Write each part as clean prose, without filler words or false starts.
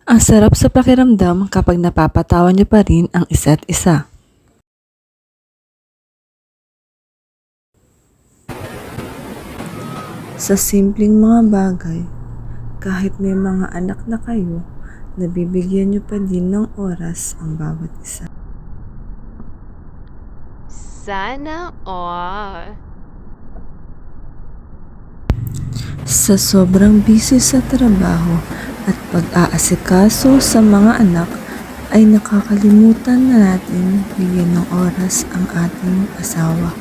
Ang sarap sa pakiramdam kapag napapatawa niyo pa rin ang isa't isa. Sa simpleng mga bagay, kahit may mga anak na kayo, nabibigyan niyo pa din ng oras ang bawat isa. Sana all. Sa sobrang busy sa trabaho at pag-aasikaso sa mga anak, ay nakakalimutan na natin bigyan ng oras ang ating asawa.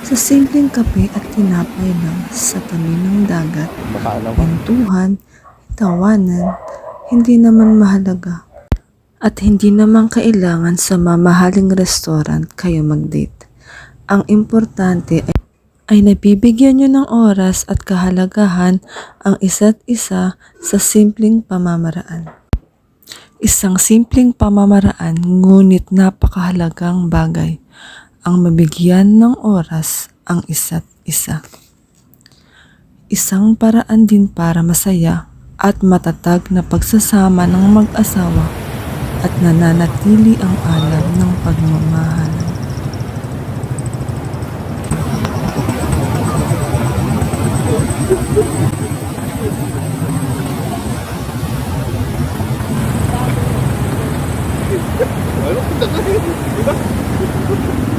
Sa simpleng kape at tinapay lang sa tabi ng dagat, kwentuhan, tawanan, hindi naman mahalaga. At hindi naman kailangan sa mamahaling restaurant kayo mag-date. Ang importante ay nabibigyan nyo ng oras at kahalagahan ang isa't isa sa simpleng pamamaraan. Isang simpleng pamamaraan ngunit napakahalagang bagay ang mabigyan ng oras ang isa't isa. Isang paraan din para masaya at matatag na pagsasama ng mag-asawa at nananatili ang alam ng pagmamahalan. Ano? Diba?